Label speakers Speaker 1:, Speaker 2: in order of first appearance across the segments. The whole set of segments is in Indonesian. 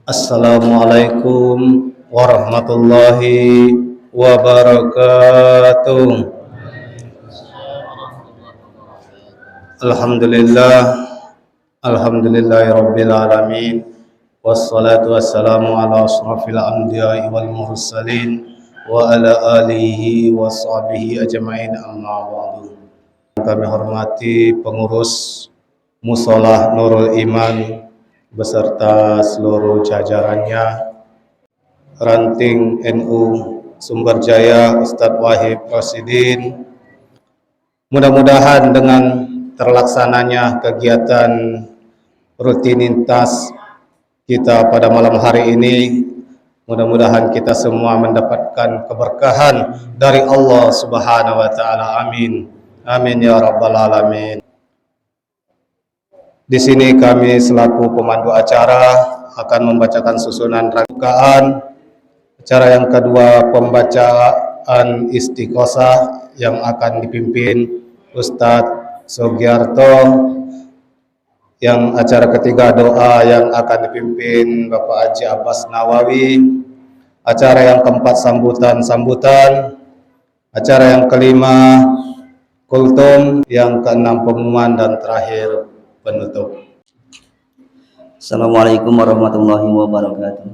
Speaker 1: Assalamualaikum warahmatullahi wabarakatuh. Alhamdulillahirabbil alamin. Wassalatu wassalamu ala asrafil anbiya'i wal mursalin wa ala alihi wa sahbihi ajma'in, amma ba'du. Kami hormati pengurus Musholah Nurul Iman beserta seluruh jajarannya, Ranting NU Sumberjaya Ustadz Wahib Rosidin. Mudah-mudahan dengan terlaksananya kegiatan rutinitas kita pada malam hari ini, mudah-mudahan kita semua mendapatkan keberkahan dari Allah Subhanahu wa taala. Amin. Amin ya rabbal alamin. Di sini kami selaku pemandu acara akan membacakan susunan rangkaian acara yang kedua, pembacaan istiqosah yang akan dipimpin Ustadz Sugiarto. Yang acara ketiga, doa yang akan dipimpin Bapak Haji Abbas Nawawi. Acara yang keempat, sambutan. Acara yang kelima, kultum. Yang keenam, pengumuman, dan terakhir penutup.
Speaker 2: Assalamualaikum warahmatullahi wabarakatuh.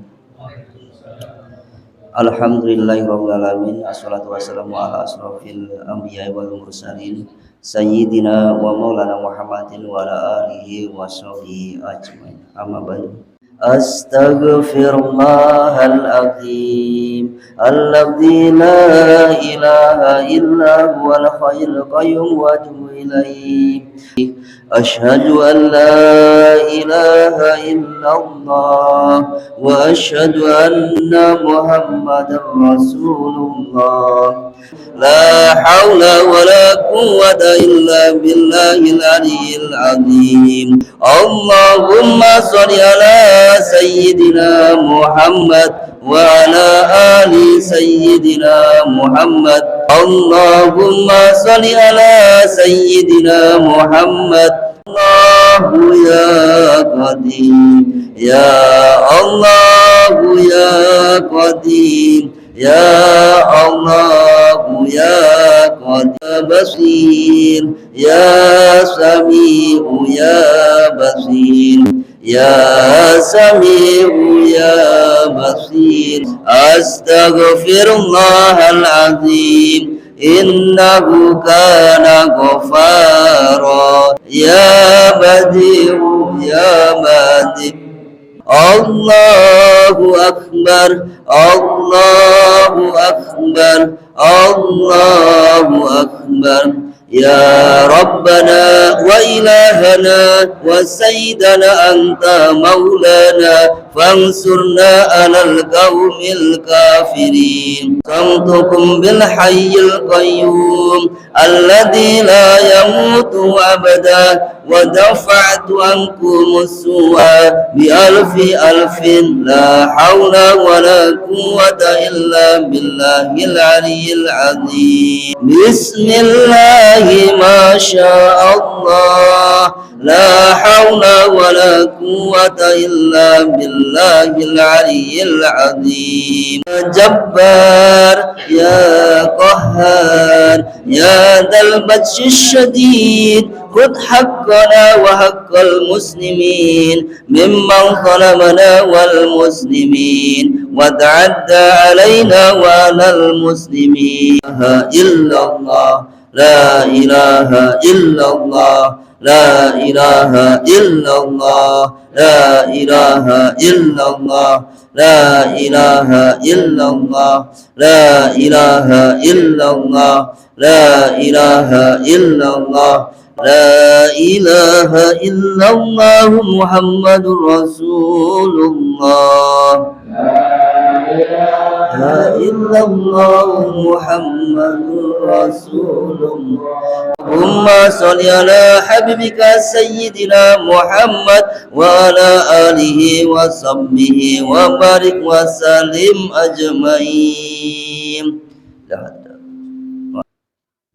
Speaker 2: Alhamdulillahirabbil alamin. Assalatu wassalamu ala asrofil anbiya'i wal mursalin sayyidina wa maulana Muhammadin wa ala alihi wa sahbihi ajmain. Amma ba'du. Astaghfirullahal azim alladzi la ilaha illa huwal hayyul qayyum wa atubu ilaihi. Asyhadu an la ilaha illallah wa asyhadu anna Muhammadar Rasulullah. La haula wa la quwwata illa billahil aliyyil azim. Allahumma shalli ala sayyidina Muhammad wa ala ali sayyidina Muhammad. Allahumma shalli ala sayyidina Muhammad. Allahu ya qadim, ya Allahu ya qadim, ya Allahu ya qadim, basir, ya sami'u ya basir, ya sami'u ya basir. Astaghfirullahal azim, innahu kana ghafara, ya badi'u ya badi'. Allahu akbar, Allahu akbar, Allahu akbar. Ya Rabbana wa ilahana wa sayyidana anta maulana fansurna alal qawmil kafirin. Santukum bil hayyil qayyum alladzi la yamutu abada wa dafa'tu ankum as-su'a bi alfi alfin la hawla wa la quwwata illa billahil aliyyil azim. Bismillah ma syaa Allah, la haula wa la quwwata illa billahil aliyyil azim. Jabbar ya qahhar ya dal batshis shadid, khudh haqqana wa haqqal muslimin mimman zalamana wal muslimin wa ta'adda alaina wa alal muslimin. Illallah, la ilaha illallah, la ilaha illallah, la ilaha illallah, la ilaha illallah, la ilaha illallah, la ilaha illallah, la ilaha illallah Muhammadur Rasulullah. La illallah Muhammadur Rasulullah. Allahumma sholli ala habibika sayyidina Muhammad wa ala alihi wa sahbihi wa barik wa salim ajmain.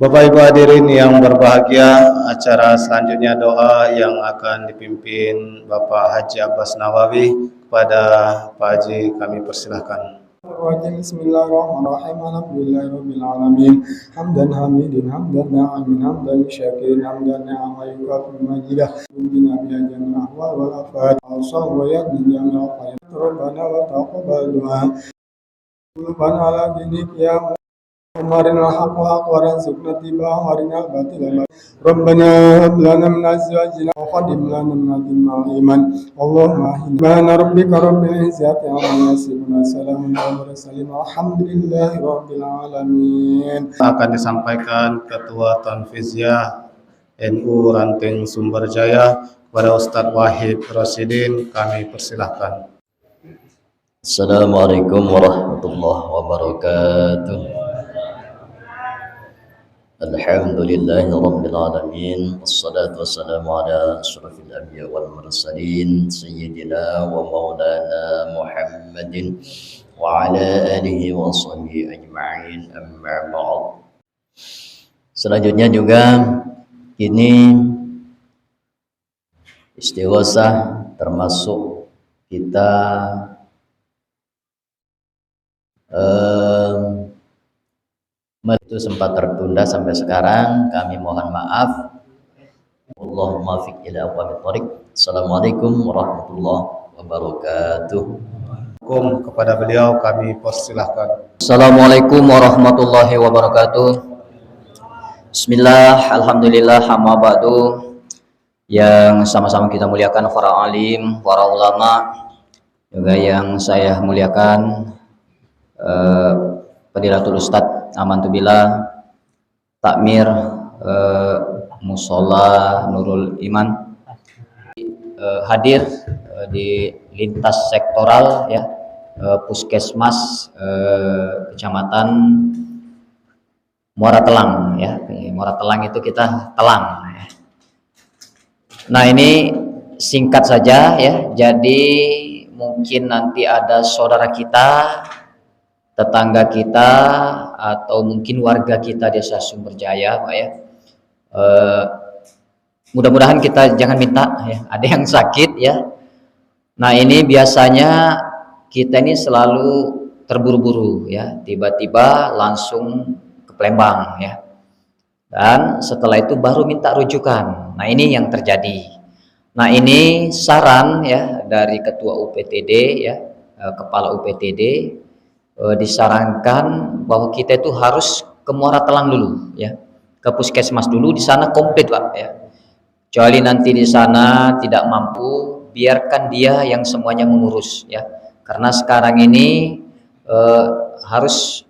Speaker 1: Bapak Ibu hadirin yang berbahagia, acara selanjutnya doa yang akan dipimpin Bapak Haji Abbas Nawawi. Kepada Pak Haji kami persilahkan.
Speaker 3: Bismillahirrahmanirrahim. Alhamdulillahirabbil alamin. Hamdan hamidin hamdan na'imin hamdan syakirin hamdan ni'ama yukafi majidah. Bina biya jami'a ahwal wal afat. Al-sal wa yadni jami'a khairat. Rabbana wa taqabbal du'a. Qulubana ala dinik ya Umarina al-haq wa haq wa ranzukna tibah warina al-batil. Rabbana hab lana min azwajina wa qadim lana min adina iman. Allahumma subhana rabbika rabbil izzati amma yasifun, salamun alal mursalin, walhamdulillahi rabbil alamin.
Speaker 1: Akan disampaikan Ketua Tanfiziyah NU Ranting Sumberjaya kepada Ustadz Wahid Rasidin, kami persilahkan.
Speaker 2: Assalamualaikum warahmatullahi wabarakatuh. Alhamdulillahi rabbil alamin. Wassalatu wassalamu ala asyrafil anbiya wal mursalin sayyidina wa maulana Muhammadin wa ala alihi wa sahbihi ajma'in, amma ba'd. Selanjutnya juga ini istighosah termasuk kita itu sempat tertunda sampai sekarang, kami mohon maaf. Allahumma fiq ila aqwamit thariq. Assalamualaikum warahmatullahi wabarakatuh.
Speaker 1: Kepada beliau kami persilahkan.
Speaker 2: Assalamualaikum warahmatullahi wabarakatuh. Bismillah, alhamdulillah, hamma ba'du. Yang sama-sama kita muliakan para alim, para ulama, juga yang saya muliakan Fadilatul Ustadz Amantubillah Takmir Musola Nurul Iman, hadir di lintas sektoral ya, Puskesmas Kecamatan Muara Telang ya. Muara Telang itu kita telang ya. Nah, ini singkat saja ya. Jadi mungkin nanti ada saudara kita, tetangga kita, atau mungkin warga kita desa Sumberjaya, Pak ya. Mudah-mudahan kita jangan minta ya, ada yang sakit ya. Nah, ini biasanya kita ini selalu terburu-buru ya, tiba-tiba langsung ke Palembang ya. Dan setelah itu baru minta rujukan. Nah, ini yang terjadi. Nah, ini saran ya dari Ketua UPTD ya, Kepala UPTD, disarankan bahwa kita itu harus ke Muara Telang dulu ya, ke Puskesmas dulu, di sana komplit Pak ya. Kecuali nanti di sana tidak mampu, biarkan dia yang semuanya mengurus ya, karena sekarang ini harus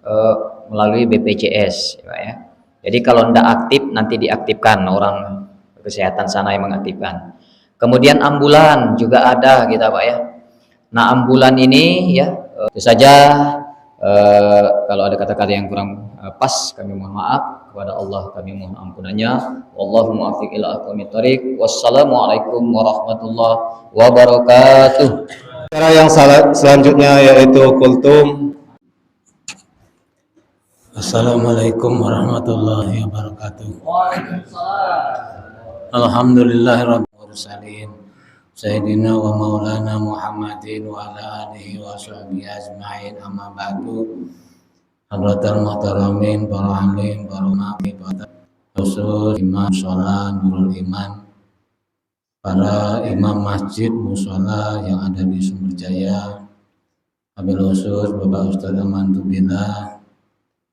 Speaker 2: melalui BPJS ya. Jadi kalau tidak aktif nanti diaktifkan, orang kesehatan sana yang mengaktifkan. Kemudian ambulan juga ada kita Pak ya. Nah, ambulan ini ya, itu saja. Kalau ada kata-kata yang kurang pas, kami mohon maaf. Kepada Allah kami mohon ampunannya. Allahumma afiq ila aqwamit thariq. Wassalamualaikum warahmatullahi wabarakatuh.
Speaker 1: Acara yang selanjutnya yaitu kultum.
Speaker 4: Assalamualaikum warahmatullahi wabarakatuh. Alhamdulillahirabbil alamin. Sayyidina wa maulana Muhammadin wa ala alihi wa sahbihi ajma'in, amma ba'du. Hadratal muhtaramin, para alim, para nabi, para khusus imam sholat Nurul Iman, para imam masjid musola yang ada di Sumberjaya, wabil khusus Bapak Ustadz Amantubillah,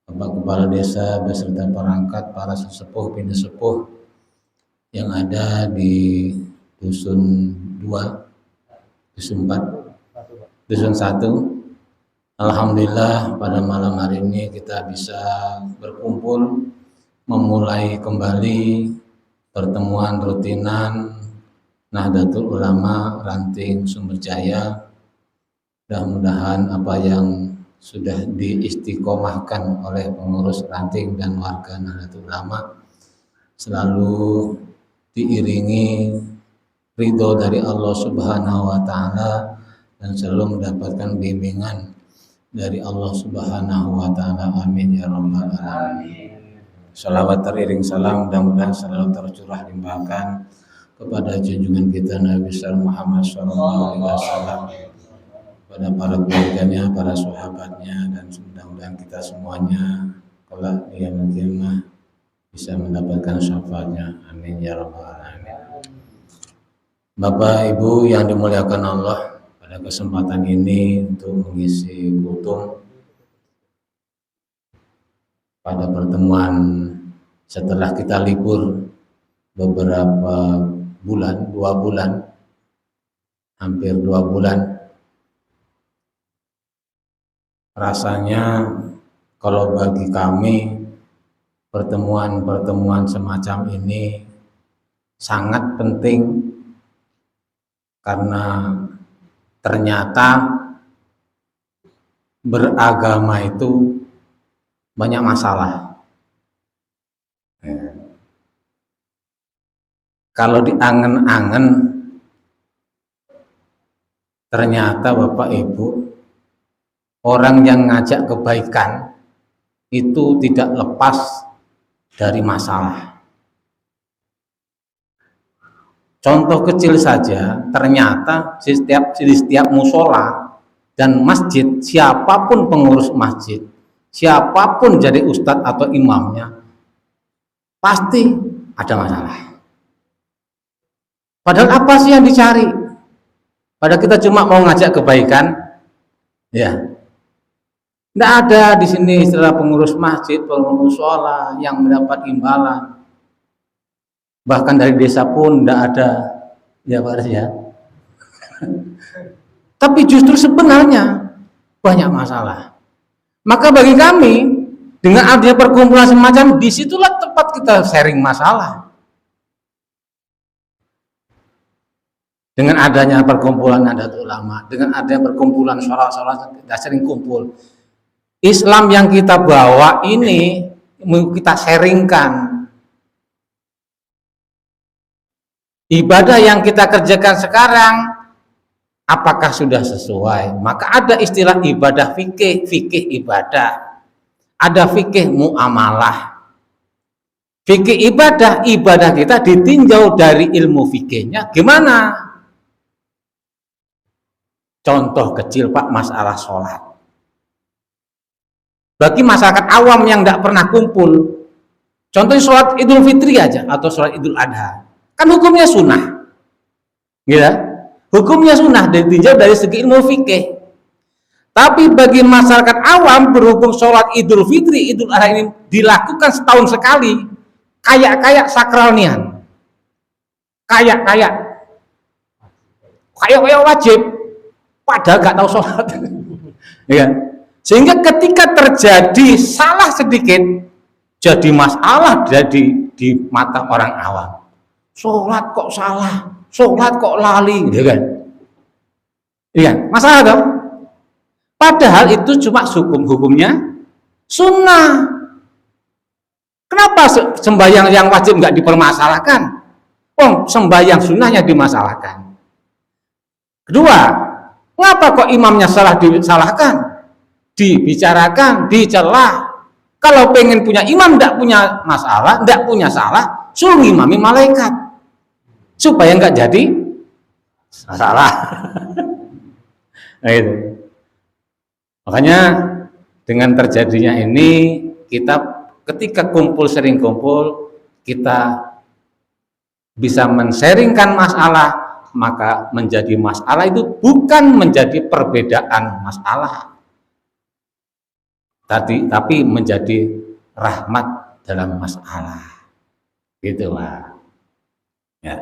Speaker 4: Bapak Kepala Desa beserta perangkat, para sesepuh, bini sepuh yang ada di Dusun 2, Dusun 4, Dusun 1. Alhamdulillah pada malam hari ini kita bisa berkumpul, memulai kembali pertemuan rutinan Nahdlatul Ulama Ranting Sumberjaya. Mudah-mudahan apa yang sudah diistiqomahkan oleh pengurus Ranting dan warga Nahdlatul Ulama selalu diiringi ridho dari Allah Subhanahu wa Ta'ala dan selalu mendapatkan bimbingan dari Allah Subhanahu wa Ta'ala. Amin ya rabbal alamin. Salawat teriring salam mudah-mudahan selalu tercurah limpahkan kepada junjungan kita Nabi Muhammad SAW, kepada para keluarganya, para sahabatnya, dan mudah-mudahan kita semuanya kelak di yaumul qiyamah bisa mendapatkan syafaatnya. Amin ya rabbal alamin. Bapak Ibu yang dimuliakan Allah, pada kesempatan ini untuk mengisi kultum pada pertemuan setelah kita libur beberapa bulan, 2 bulan, hampir 2 bulan. Rasanya kalau bagi kami pertemuan-pertemuan semacam ini sangat penting, karena ternyata beragama itu banyak masalah. Kalau diangen-angen, ternyata Bapak Ibu, orang yang ngajak kebaikan itu tidak lepas dari masalah. Contoh kecil saja, ternyata di setiap musola dan masjid, siapapun pengurus masjid, siapapun jadi ustadz atau imamnya, pasti ada masalah. Padahal apa sih yang dicari? Padahal kita cuma mau ngajak kebaikan, ya. Tidak ada di sini istilah pengurus masjid, pengurus musola yang mendapat imbalan. Bahkan dari desa pun tidak ada, ya Pak Res ya. Tapi justru sebenarnya banyak masalah. Maka bagi kami, dengan adanya perkumpulan semacam, disitulah tempat kita sharing masalah. Dengan adanya perkumpulan Nahdlatul Ulama, dengan adanya perkumpulan sholat-sholat, kita sering kumpul. Islam yang kita bawa ini, kita sharingkan. Ibadah yang kita kerjakan sekarang, apakah sudah sesuai? Maka ada istilah ibadah fikih, fikih ibadah. Ada fikih muamalah. Fikih ibadah, ibadah kita ditinjau dari ilmu fikihnya. Gimana? Contoh kecil Pak, masalah sholat. Bagi masyarakat awam yang tidak pernah kumpul, contohnya sholat Idul Fitri aja, atau sholat Idul Adha. Kan hukumnya sunnah. Ya? Hukumnya sunnah ditinjau dari segi ilmu fikih. Tapi bagi masyarakat awam, berhubung sholat Idul Fitri, Idul Adha ini dilakukan setahun sekali, kayak sakralnian, kayak wajib, padahal nggak tahu sholat. Ya. Sehingga ketika terjadi salah sedikit, jadi masalah di mata orang awam. Sholat kok salah, sholat kok lali, gitu kan? Iya, masalah dong. Padahal itu cuma hukumnya sunnah. Kenapa sembahyang yang wajib nggak dipermasalahkan? Oh, sembahyang sunnahnya dimasalahkan. Kedua, kenapa kok imamnya salah disalahkan? Dibicarakan, dicela. Kalau pengen punya imam tidak punya masalah, tidak punya salah, suruh imami malaikat supaya nggak jadi salah. Nah itu. Makanya dengan terjadinya ini, kita ketika sering kumpul, kita bisa men-sharingkan masalah, maka menjadi masalah itu bukan menjadi perbedaan masalah, tapi menjadi rahmat dalam masalah. Gitu Pak. Ya.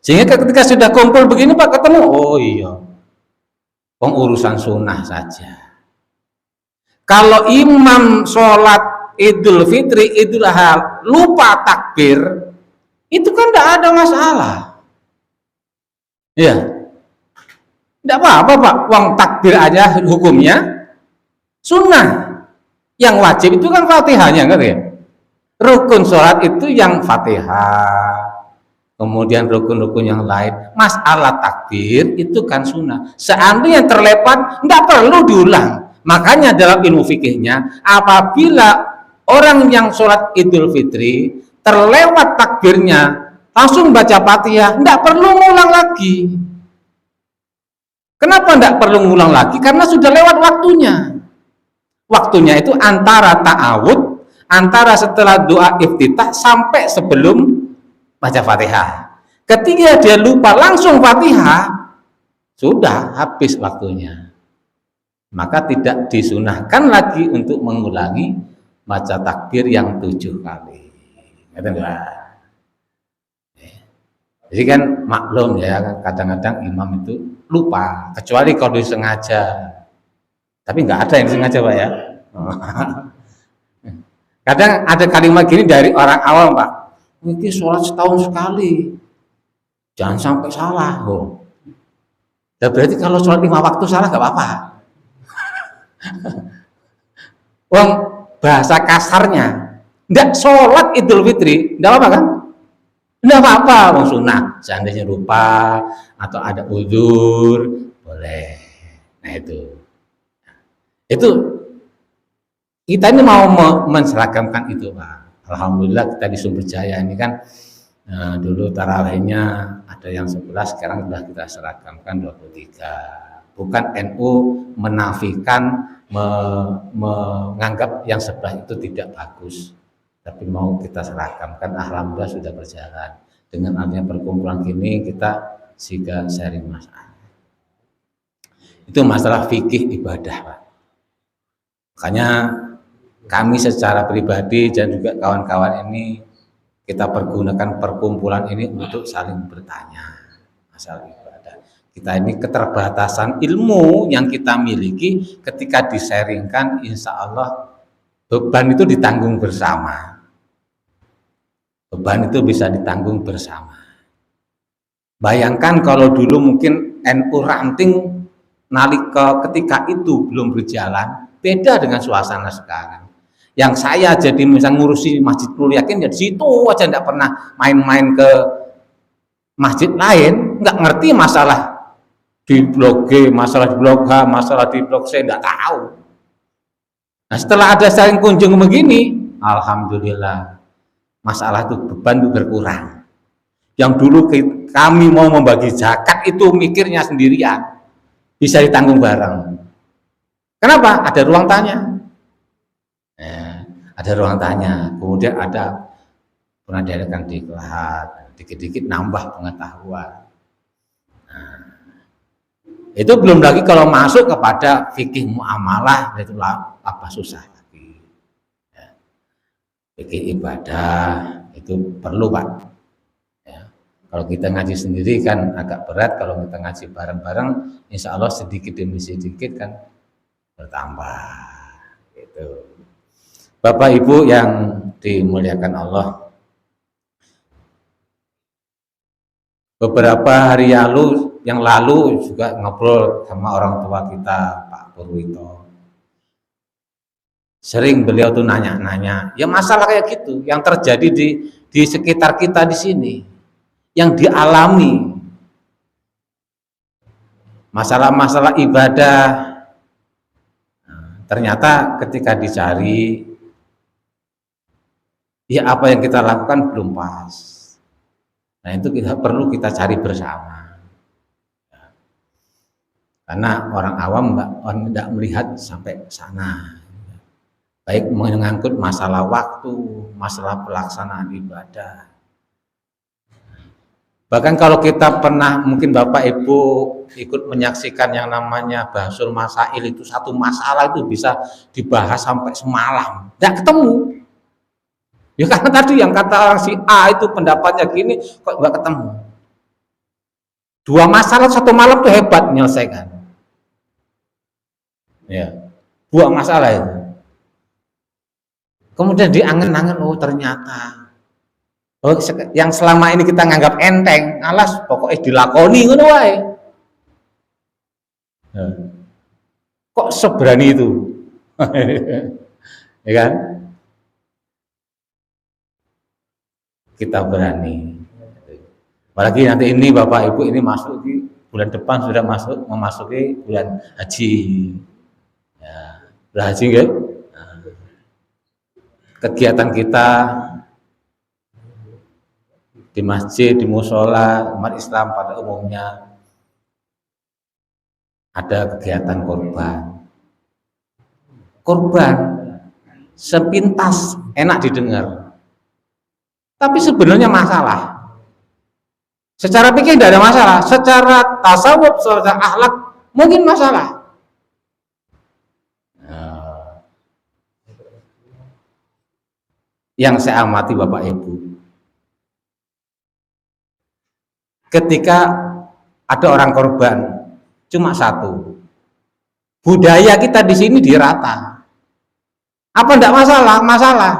Speaker 4: Sehingga ketika sudah kumpul begini Pak, ketemu, oh iya, pengurusan sunnah saja. Kalau imam sholat Idul Fitri, Idul Adha lupa takbir, itu kan tidak ada masalah. Ya, tidak apa-apa Pak, uang takbir aja hukumnya sunnah. Yang wajib itu kan Fatihahnya, kan ya? Rukun sholat itu yang Fatihah. Kemudian rukun-rukun yang lain, masalah takbir itu kan sunnah. Seandainya terlewat, tidak perlu diulang. Makanya dalam ilmu fikihnya, apabila Orang yang sholat Idul Fitri terlewat takbirnya, langsung baca Fatihah, tidak perlu ngulang lagi. Kenapa tidak perlu ngulang lagi? Karena sudah lewat waktunya. Waktunya itu antara ta'awud, antara setelah doa iftitah sampai sebelum baca Fatihah. Ketika dia lupa langsung Fatihah, sudah habis waktunya. Maka tidak disunahkan lagi untuk mengulangi baca takbir yang 7 kali. Jadi kan maklum ya, kadang-kadang imam itu lupa, kecuali kalau disengaja. Tapi nggak ada yang disengaja, Pak ya. Kadang ada kalimat gini dari orang awam, Pak. Ini sholat setahun sekali, jangan sampai salah. Oh. Dan berarti kalau sholat 5 waktu salah nggak apa-apa. Wong bahasa kasarnya, ndak sholat Idul Fitri, ndak apa kan? Ndak apa-apa, wong sunnah. Seandainya lupa atau ada uzur, boleh. Nah itu kita ini mau menseragamkan itu, Pak. Alhamdulillah kita di Sumber Jaya ini kan dulu tarawihnya ada yang 11, sekarang sudah kita seragamkan 23. Bukan NU menafikan menganggap yang sebelah itu tidak bagus, tapi mau kita seragamkan. Alhamdulillah sudah berjalan. Dengan adanya perkumpulan gini kita juga sharing masalah. Itu masalah fikih ibadah, Pak. Makanya kami secara pribadi dan juga kawan-kawan ini kita pergunakan perkumpulan ini untuk saling bertanya masalah ibadah. Kita ini keterbatasan ilmu yang kita miliki, ketika di-sharingkan insya Allah beban itu ditanggung bersama. Beban itu bisa ditanggung bersama. Bayangkan kalau dulu mungkin NU ranting nalika ketika itu belum berjalan, beda dengan suasana sekarang. Yang saya jadi misal ngurusi Masjid Nurul Yakin, ya di situ aja tidak pernah main-main ke masjid lain, nggak ngerti masalah di blok G, masalah di blok H, masalah di blok C, nggak tahu. Nah setelah ada saling kunjung begini, alhamdulillah masalah itu beban itu berkurang. Yang dulu kami mau membagi zakat itu mikirnya sendirian, bisa ditanggung bareng. Kenapa? Ada ruang tanya. Ada ruang tanya. Kemudian ada pernah diadakan diklat, dikit-dikit nambah pengetahuan. Nah, itu belum lagi kalau masuk kepada fikih muamalah, itu apa susah lagi. Ya. Fikih ibadah itu perlu, Pak. Ya. Kalau kita ngaji sendiri kan agak berat, kalau kita ngaji bareng-bareng, insya Allah sedikit demi sedikit kan bertambah. Gitu. Bapak Ibu yang dimuliakan Allah, beberapa hari yang lalu juga ngobrol sama orang tua kita, Pak Purwito. Sering beliau tuh nanya-nanya, ya masalah kayak gitu yang terjadi di sekitar kita di sini, yang dialami, masalah-masalah ibadah. Nah, ternyata ketika dicari, ya apa yang kita lakukan belum pas. Nah itu perlu kita cari bersama. Karena orang awam tidak melihat sampai sana. Baik mengangkut masalah waktu, masalah pelaksanaan ibadah. Bahkan kalau kita pernah, mungkin Bapak Ibu ikut menyaksikan yang namanya Bahasul Masail, itu satu masalah itu bisa dibahas sampai semalam. Tidak ketemu. Ya karena tadi yang kata orang si A itu pendapatnya gini, kok nggak ketemu. 2 masalah 1 malam itu hebat menyelesaikan. Ya, 2 masalah itu. Kemudian diangen-angen, oh ternyata, oh yang selama ini kita nganggap enteng, alas pokoknya dilakoni ngono wae. Ya. Kok seberani itu, ya kan? Kita berani. Apalagi nanti ini Bapak Ibu ini masuk di bulan depan sudah memasuki bulan haji. Ya, bulan haji kan? Nah. kegiatan kita di masjid, di musola, umat Islam pada umumnya ada kegiatan korban. Korban sepintas enak didengar, tapi sebenarnya masalah. Secara pikir tidak ada masalah, secara tasawuf, secara akhlak mungkin masalah. Yang saya amati Bapak Ibu, ketika ada orang korban cuma satu, budaya kita di sini dirata. Apa enggak masalah? Masalah.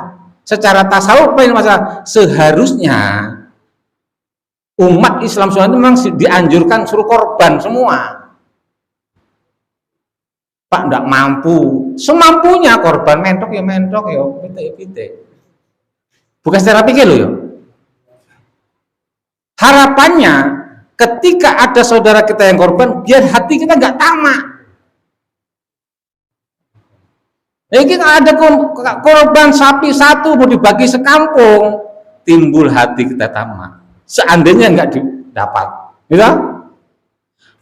Speaker 4: Secara tasawuf apa yang masalah? Seharusnya umat Islam semua itu memang dianjurkan suruh korban semua. Pak enggak mampu, semampunya korban, mentok ya, pitik. Bukan secara pikir loh ya. Harapannya ketika ada saudara kita yang korban, biar hati kita nggak tamak. Kita ada korban sapi satu mau dibagi sekampung, timbul hati kita tamak. Seandainya nggak didapat, gitu?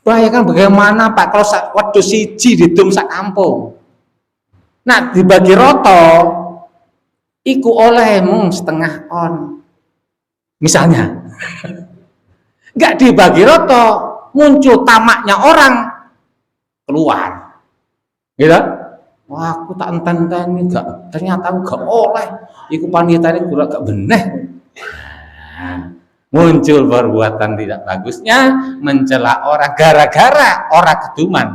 Speaker 4: Bayangkan bagaimana Pak kalau waktu siji didum sak kampung. Nah dibagi roto, iku oleh setengah on, misalnya. Nggak dibagi roto, muncul tamaknya orang keluar, gitu. Wah, aku tak enten-enten enggak, ternyata aku gak oleh. Iku panitia ini kurang gak bener. Nah, muncul perbuatan tidak bagusnya, mencela orang gara-gara orang keduman.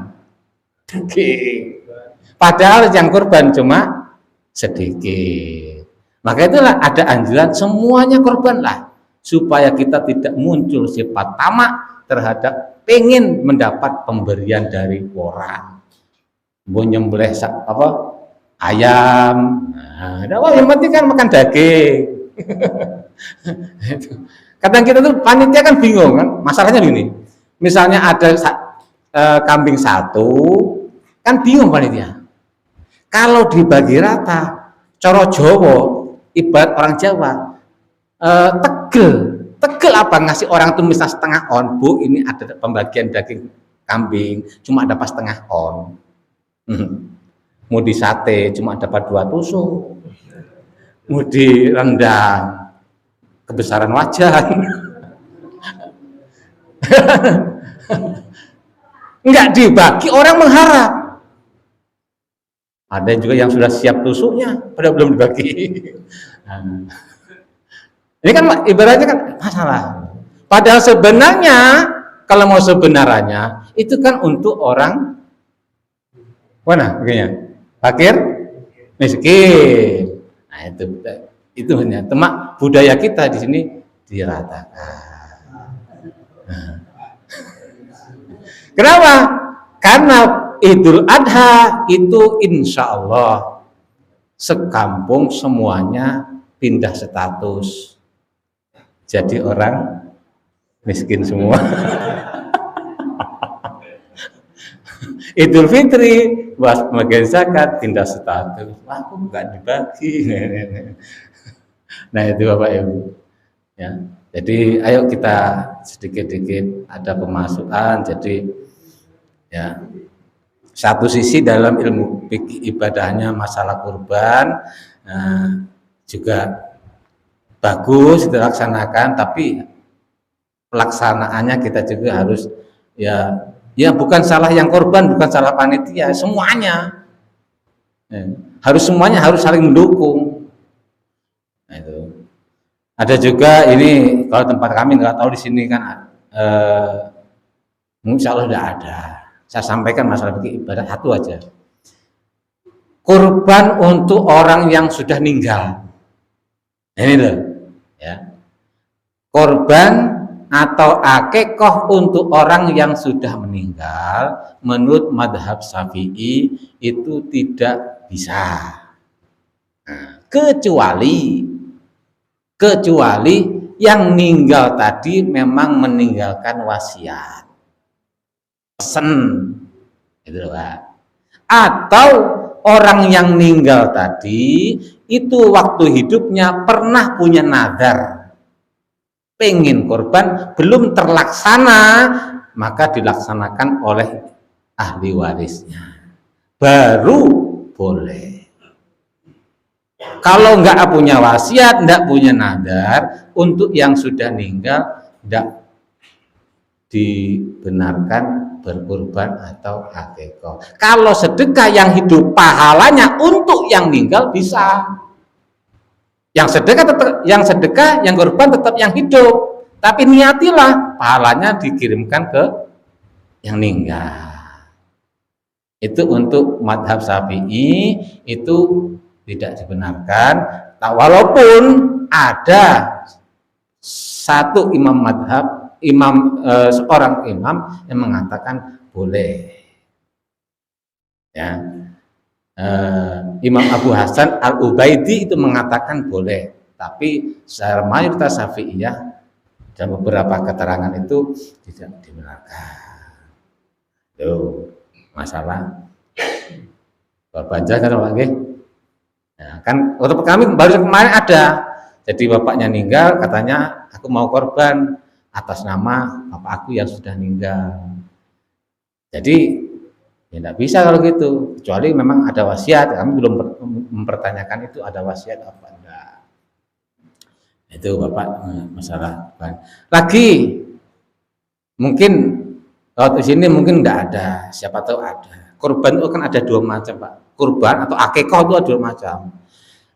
Speaker 4: Padahal yang korban cuma sedikit. Maka itulah ada anjuran semuanya korbanlah, supaya kita tidak muncul sifat tamak terhadap pengen mendapat pemberian dari orang. Mau nyembelih ayam, nah, yang penting kan makan daging. Kadang kita tuh panitia kan bingung kan, masalahnya gini. Misalnya ada kambing satu, kan bingung panitia. Kalau dibagi rata, coro Jawa, ibarat orang Jawa, tegel apa ngasih orang tuh misalnya setengah on, Bu, ini ada pembagian daging kambing, cuma dapat setengah on. Mau di sate cuma dapat 2 tusuk, mau di rendang kebesaran wajan. Enggak dibagi, orang mengharap. Ada juga yang sudah siap tusuknya, padahal belum dibagi. Ini kan ibaratnya kan masalah. Padahal sebenarnya kalau mau sebenarnya itu kan untuk orang mana begini, fakir, miskin. Nah itu hanya temak budaya kita di sini diratakan. Nah. Kenapa? Karena Idul Adha itu insya Allah sekampung semuanya pindah status, jadi orang miskin semua. Idul Fitri was pembagian zakat pindah status, aku nggak dibagi. Nah itu Bapak Ibu ya. Jadi ayo kita sedikit-sedikit ada pemasukan. Jadi ya satu sisi dalam ilmu fikih ibadahnya masalah kurban juga bagus dilaksanakan, tapi pelaksanaannya kita juga harus ya bukan salah yang korban, bukan salah panitia, semuanya harus saling mendukung. Nah, itu ada juga ini kalau tempat kami nggak tahu di sini kan insya Allah tidak ada. Saya sampaikan masalah fikih ibadah satu aja, kurban untuk orang yang sudah meninggal. Ini loh ya, korban atau akikoh untuk orang yang sudah meninggal menurut madhab Syafi'i itu tidak bisa. Nah, kecuali yang meninggal tadi memang meninggalkan wasiat, pesen, itu Pak. Atau orang yang meninggal tadi itu waktu hidupnya pernah punya nadar, pengen korban, belum terlaksana, maka dilaksanakan oleh ahli warisnya, baru boleh. Kalau nggak punya wasiat, nggak punya nadar, untuk yang sudah meninggal nggak dibenarkan berkurban atau akikah. Kalau sedekah yang hidup pahalanya untuk yang meninggal bisa. Yang sedekah yang kurban tetap yang hidup, tapi niatilah pahalanya dikirimkan ke yang meninggal. Itu untuk madhab Syafi'i itu tidak dibenarkan, walaupun ada satu imam madhab, seorang imam yang mengatakan boleh, ya. Imam Abu Hasan Al-Ubaidi itu mengatakan boleh, tapi secara mayoritas Syafi'iyah dan beberapa keterangan itu tidak dibenarkan. Itu masalah Bapak kan lagi. Nah, kan untuk kami baru kemarin ada, jadi bapaknya meninggal, katanya aku mau korban atas nama bapak aku yang sudah meninggal. Jadi ya tidak bisa kalau gitu, kecuali memang ada wasiat. Kami belum mempertanyakan itu ada wasiat apa enggak. Itu Bapak masalah. Lagi mungkin kalau di sini mungkin enggak ada, siapa tahu ada. Kurban itu kan ada dua macam, Pak. Kurban atau akikah itu ada dua macam.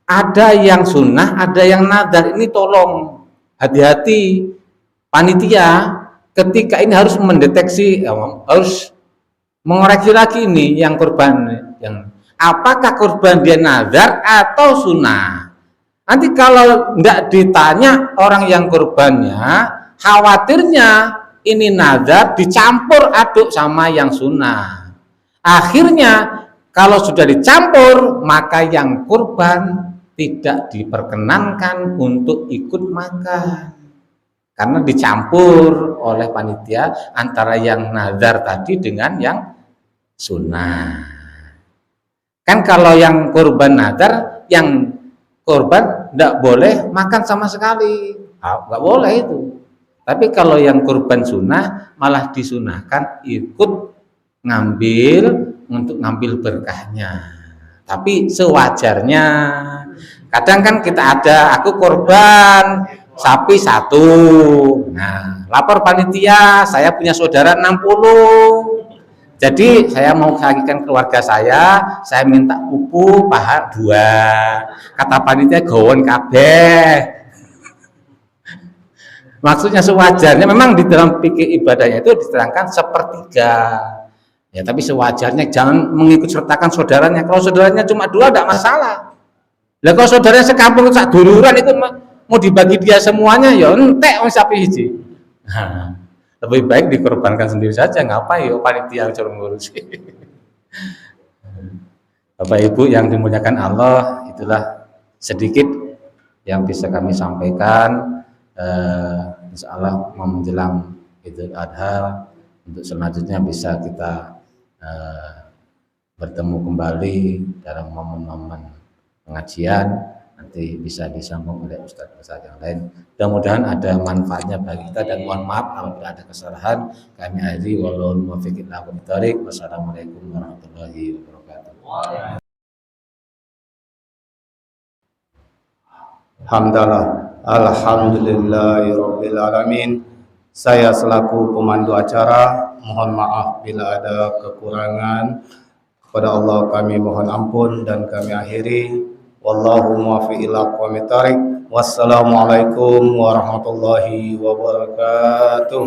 Speaker 4: Ada yang sunnah, ada yang nadar. Ini tolong hati-hati panitia ketika ini harus mendeteksi, harus mengoreksi lagi ini yang kurban, yang apakah kurban dia nazar atau sunnah. Nanti kalau tidak ditanya orang yang kurbannya, khawatirnya ini nazar dicampur aduk sama yang sunnah. Akhirnya kalau sudah dicampur, maka yang kurban tidak diperkenankan untuk ikut makan. Karena dicampur oleh panitia antara yang nazar tadi dengan yang sunnah. Kan kalau yang kurban nazar, yang kurban tidak boleh makan sama sekali, nggak boleh itu. Tapi kalau yang kurban sunnah malah disunahkan ikut ngambil untuk ngambil berkahnya. Tapi sewajarnya. Kadang kan kita ada, aku korban sapi 1. Nah, lapor panitia, saya punya saudara 60. Jadi saya mau bagikan keluarga saya minta pupu paha 2. Kata panitia gawon kabeh. Maksudnya sewajarnya, memang di dalam fikih ibadahnya itu diterangkan sepertiga. Ya, tapi sewajarnya jangan mengikut sertakan saudaranya. Kalau saudaranya cuma 2 tidak masalah. Lah kalau saudaranya sekampung sak duluran itu mau dibagi dia semuanya, ya entek wong sapi hiji. Nah, lebih baik dikorbankan sendiri saja, ngapain ya panitia yang suruh ngurusi. Bapak Ibu yang dimuliakan Allah, itulah sedikit yang bisa kami sampaikan. Insya Allah menjelang Idul Adha, untuk selanjutnya bisa kita bertemu kembali dalam momen-momen pengajian, nanti bisa disambung oleh ustadz-ustadz yang lain. Mudah-mudahan ada manfaatnya bagi kita, dan mohon maaf apabila ada kesalahan. Kami akhiri, wallahul muwaffiq ila aqwamit thoriq. Wassalamualaikum warahmatullahi wabarakatuh.
Speaker 1: Alhamdulillahirabbil alamin. Saya selaku pemandu acara mohon maaf bila ada kekurangan. Kepada Allah kami mohon ampun dan kami akhiri. Wallahu muwaffiq ila aqwamit thoriq. Wassalamualaikum warahmatullahi wabarakatuh.